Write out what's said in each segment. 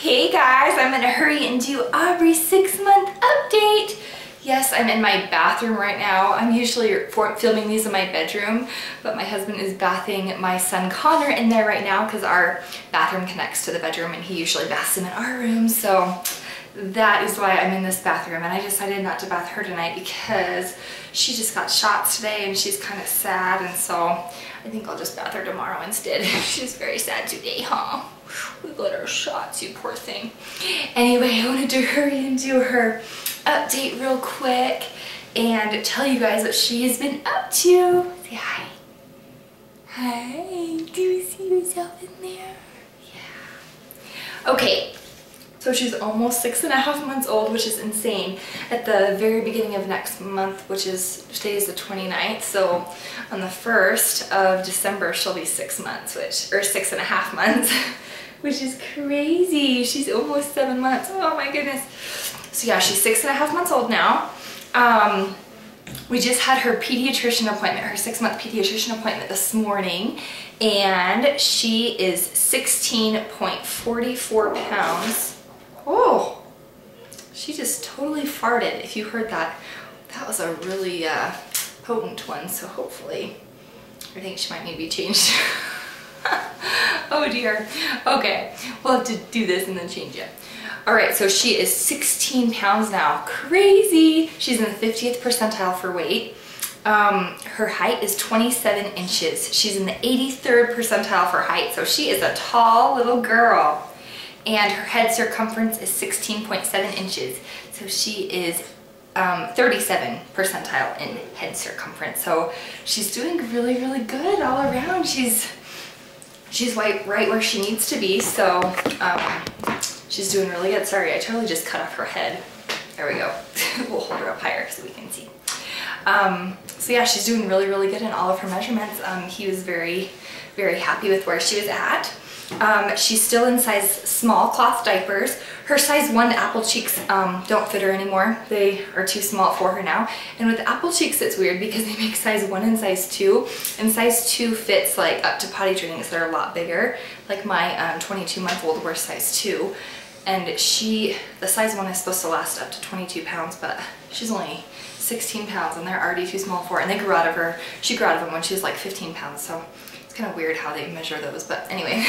Hey guys, I'm gonna hurry and do Aubreys' 6-month update. Yes, I'm in my bathroom right now. I'm usually filming these in my bedroom, but my husband is bathing my son Connor in there right now because our bathroom connects to the bedroom and he usually baths him in our room. So that is why I'm in this bathroom, and I decided not to bath her tonight because she just got shots today and she's kind of sad, and so I think I'll just bath her tomorrow instead. She's very sad today, huh? We got our shots, you poor thing. Anyway, I wanted to hurry and do her update real quick and tell you guys what she has been up to. Say hi. Hi, do you see yourself in there? Yeah. Okay. So she's almost 6.5 months old, which is insane. At the very beginning of next month, which is, today is the 29th, so on the 1st of December, she'll be 6 months, or 6.5 months, which is crazy. She's almost 7 months, oh my goodness. So yeah, she's 6.5 months old now. We just had her pediatrician appointment, her 6-month pediatrician appointment this morning, and she is 16.44 pounds. Oh, she just totally farted. If you heard that, that was a really potent one, so hopefully, I think she might need to be changed. Oh dear. Okay, we'll have to do this and then change it. All right, so she is 16 pounds now. Crazy. She's in the 50th percentile for weight. Her height is 27 inches. She's in the 83rd percentile for height, so she is a tall little girl. And her head circumference is 16.7 inches. So she is 37 percentile in head circumference. So she's doing really, really good all around. She's right where she needs to be. So she's doing really good. Sorry, I totally just cut off her head. There we go. We'll hold her up higher so we can see. So yeah, she's doing really, really good in all of her measurements. He was very, very happy with where she was at. She's still in size small cloth diapers. Her size 1 apple cheeks don't fit her anymore. They are too small for her now. And with apple cheeks, it's weird because they make size 1 and size 2. And size 2 fits like up to potty trainings that are a lot bigger. Like my 22-month-old wears size 2. And the size 1 is supposed to last up to 22 pounds, but she's only 16 pounds and they're already too small for her. And they grew out of her, she grew out of them when she was like 15 pounds. So kind of weird how they measure those, but anyway,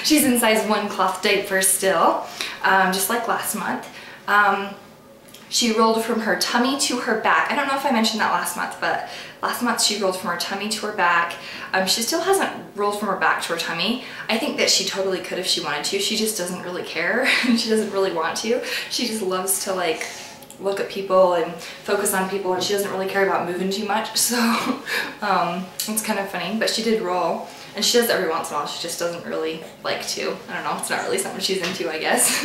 she's in size 1 cloth diaper still, just like last month. She rolled from her tummy to her back. I don't know if I mentioned that last month, but last month she rolled from her tummy to her back. She still hasn't rolled from her back to her tummy. I think that she totally could if she wanted to. She just doesn't really care. She doesn't really want to. She just loves to like look at people and focus on people, and she doesn't really care about moving too much, so it's kind of funny. But she did roll, and she does it every once in a while. She just doesn't really like to. I don't know, it's not really something she's into, I guess.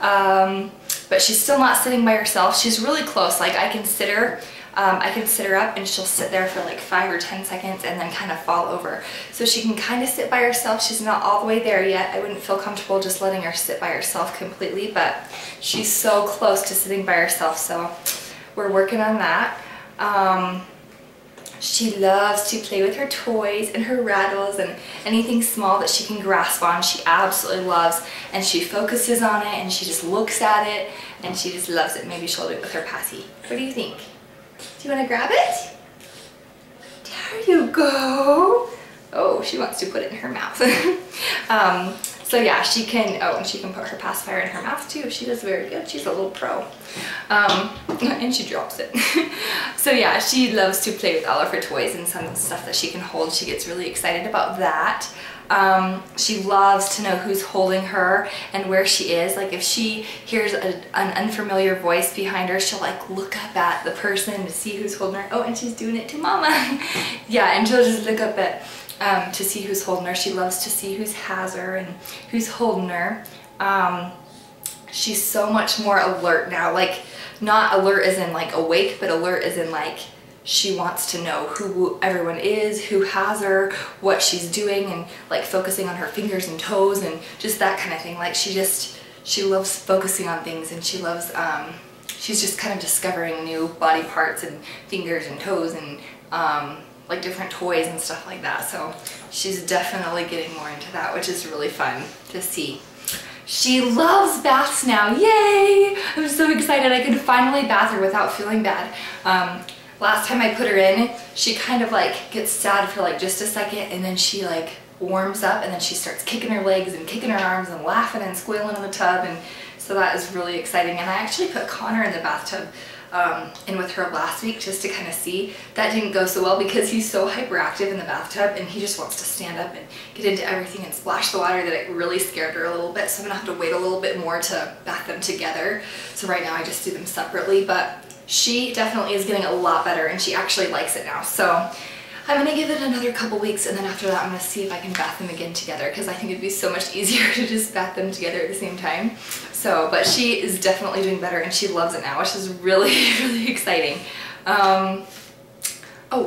But she's still not sitting by herself. She's really close. Like I can sit her up and she'll sit there for like 5 or 10 seconds and then kind of fall over. So she can kind of sit by herself. She's not all the way there yet. I wouldn't feel comfortable just letting her sit by herself completely, but she's so close to sitting by herself, so we're working on that. She loves to play with her toys and her rattles and anything small that she can grasp on. She absolutely loves, and she focuses on it and she just looks at it and she just loves it. Maybe she'll do it with her passy. What do you think? Do you want to grab it? There you go. Oh, she wants to put it in her mouth. So yeah, she can, and she can put her pacifier in her mouth too. She does very good. She's a little pro. And she drops it. So yeah, she loves to play with all of her toys and some stuff that she can hold. She gets really excited about that. She loves to know who's holding her and where she is. Like if she hears an unfamiliar voice behind her, she'll like look up at the person to see who's holding her. Oh, and she's doing it to Mama. Yeah, and she'll just look up at to see who's holding her. She loves to see who has her and who's holding her. She's so much more alert now. Like not alert as in like awake, but alert as in like she wants to know who everyone is, who has her, what she's doing, and like focusing on her fingers and toes and just that kind of thing. Like she loves focusing on things, and she loves, she's just kind of discovering new body parts and fingers and toes and like different toys and stuff like that. So she's definitely getting more into that, which is really fun to see. She loves baths now, yay! I'm so excited I could finally bath her without feeling bad. Last time I put her in, she kind of like gets sad for like just a second, and then she like warms up, and then she starts kicking her legs and kicking her arms and laughing and squealing in the tub, and so that is really exciting. And I actually put Connor in the bathtub in with her last week just to kind of see. That didn't go so well because he's so hyperactive in the bathtub and he just wants to stand up and get into everything and splash the water that it really scared her a little bit. So I'm gonna have to wait a little bit more to bath them together. So right now I just do them separately, but she definitely is getting a lot better and she actually likes it now. So I'm gonna give it another couple weeks, and then after that I'm gonna see if I can bath them again together, because I think it'd be so much easier to just bath them together at the same time. So, but she is definitely doing better and she loves it now, which is really, really exciting. Oh,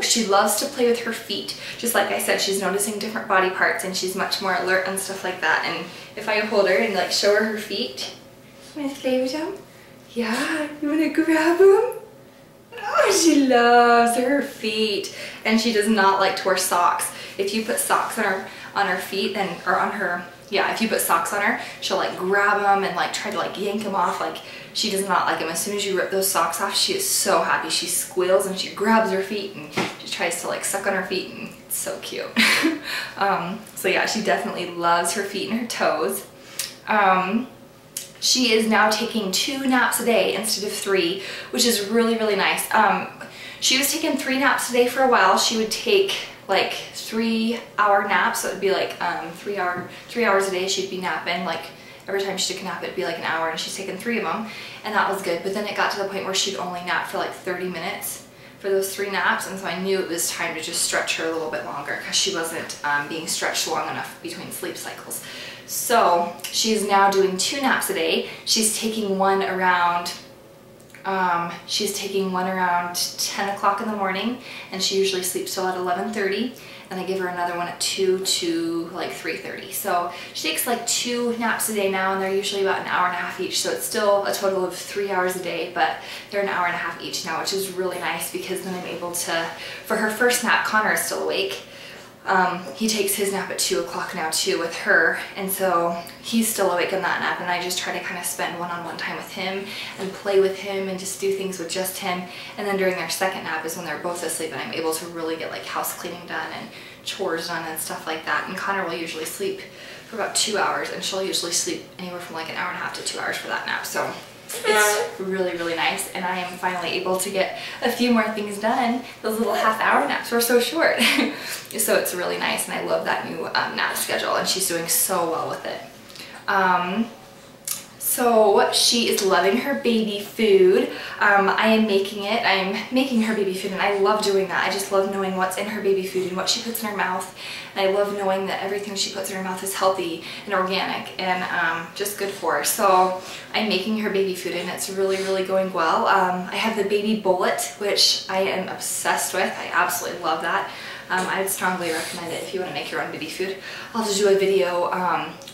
she loves to play with her feet. Just like I said, she's noticing different body parts and she's much more alert and stuff like that. And if I hold her and like show her her feet, you wanna play with them? Yeah, you wanna grab them? Oh, she loves her feet, and she does not like to wear socks. If you put socks on her feet, if you put socks on her, she'll like grab them and like try to like yank them off. Like, she does not like them. As soon as you rip those socks off, she is so happy. She squeals and she grabs her feet and she tries to like suck on her feet, and it's so cute. So yeah, she definitely loves her feet and her toes. She is now taking 2 naps a day instead of 3, which is really, really nice. She was taking 3 naps a day for a while. She would take like 3-hour naps, so it would be like 3 hours a day she'd be napping. Like every time she took a nap it'd be like an hour, and she's taken 3 of them, and that was good. But then it got to the point where she'd only nap for like 30 minutes for those 3 naps, and so I knew it was time to just stretch her a little bit longer because she wasn't being stretched long enough between sleep cycles. So she's now doing 2 naps a day. She's taking one around 10 o'clock in the morning, and she usually sleeps till at 11:30, and I give her another one at 2 to like 3:30. So she takes like 2 naps a day now, and they're usually about an hour and a half each, so it's still a total of 3 hours a day, but they're an hour and a half each now, which is really nice because then I'm able to, for her first nap, Connor is still awake. He takes his nap at 2 o'clock now too with her, and so he's still awake in that nap, and I just try to kind of spend one-on-one time with him and play with him and just do things with just him. And then during their second nap is when they're both asleep and I'm able to really get like house cleaning done and chores done and stuff like that. And Connor will usually sleep for about 2 hours, and she'll usually sleep anywhere from like an hour and a half to 2 hours for that nap. So it's really, really nice, and I am finally able to get a few more things done. Those little half-hour naps were so short. So it's really nice, and I love that new nap schedule, and she's doing so well with it. So she is loving her baby food. I am making it. I'm making her baby food, and I love doing that. I just love knowing what's in her baby food and what she puts in her mouth. And I love knowing that everything she puts in her mouth is healthy and organic and just good for her. So I'm making her baby food, and it's really, really going well. I have the baby bullet, which I am obsessed with. I absolutely love that. I would strongly recommend it if you want to make your own baby food. I'll have to do a video,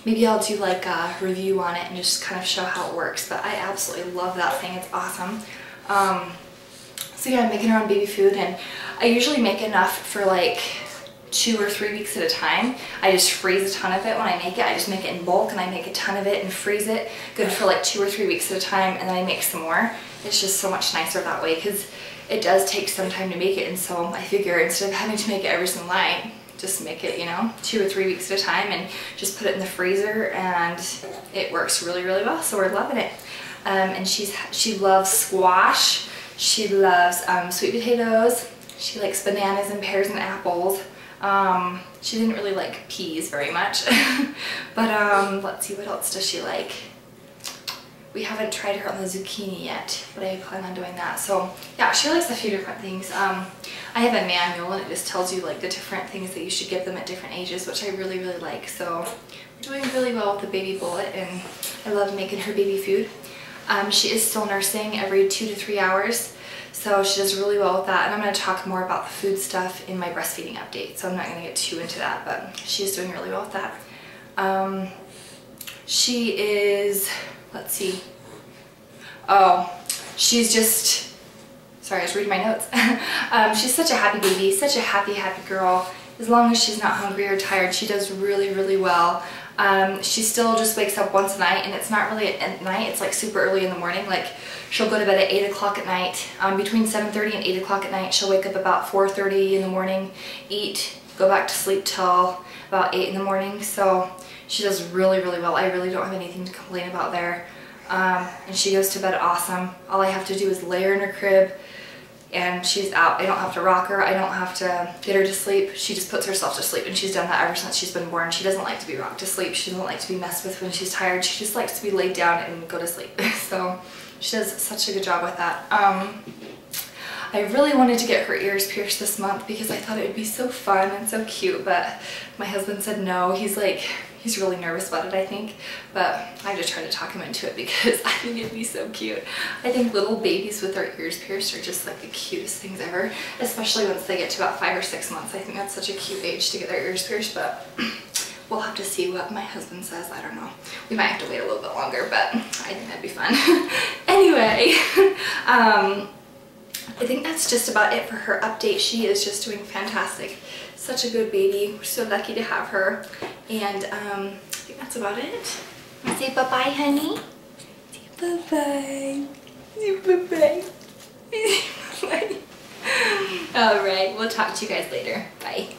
maybe I'll do like a review on it and just kind of show how it works, but I absolutely love that thing. It's awesome. So yeah, I'm making her own baby food, and I usually make enough for like 2 or 3 weeks at a time. I just freeze a ton of it when I make it. I just make it in bulk, and I make a ton of it and freeze it good for like 2 or 3 weeks at a time, and then I make some more. It's just so much nicer that way because it does take some time to make it, and so I figure instead of having to make it every single night, just make it, you know, 2 or 3 weeks at a time and just put it in the freezer, and it works really, really well, so we're loving it. And she loves squash, she loves sweet potatoes, she likes bananas and pears and apples. She didn't really like peas very much, but let's see, what else does she like? We haven't tried her on the zucchini yet, but I plan on doing that. So yeah, she likes a few different things. I have a manual, and it just tells you like the different things that you should give them at different ages, which I really, really like. So we're doing really well with the baby bullet, and I love making her baby food. She is still nursing every 2 to 3 hours, so she does really well with that. And I'm going to talk more about the food stuff in my breastfeeding update, so I'm not going to get too into that, but she is doing really well with that. She is, let's see. Oh, she's just, sorry, I was reading my notes. She's such a happy baby, such a happy, happy girl. As long as she's not hungry or tired, she does really, really well. She still just wakes up once a night, and it's not really at night, it's like super early in the morning. Like she'll go to bed at 8 o'clock at night. Between 7:30 and 8 o'clock at night, she'll wake up about 4:30 in the morning, eat, go back to sleep till about 8 in the morning. So she does really, really well. I really don't have anything to complain about there. And she goes to bed awesome. All I have to do is lay her in her crib and she's out. I don't have to rock her. I don't have to get her to sleep. She just puts herself to sleep, and she's done that ever since she's been born. She doesn't like to be rocked to sleep. She doesn't like to be messed with when she's tired. She just likes to be laid down and go to sleep. So she does such a good job with that. I really wanted to get her ears pierced this month because I thought it would be so fun and so cute, but my husband said no. He's really nervous about it, I think, but I just tried to talk him into it because I think it'd be so cute. I think little babies with their ears pierced are just like the cutest things ever, especially once they get to about 5 or 6 months. I think that's such a cute age to get their ears pierced, but we'll have to see what my husband says. I don't know. We might have to wait a little bit longer, but I think that'd be fun. Anyway, I think that's just about it for her update. She is just doing fantastic. Such a good baby. We're so lucky to have her. And I think that's about it. Want to say bye-bye, honey? Say bye-bye. Say bye-bye. Say bye-bye. All right, we'll talk to you guys later. Bye.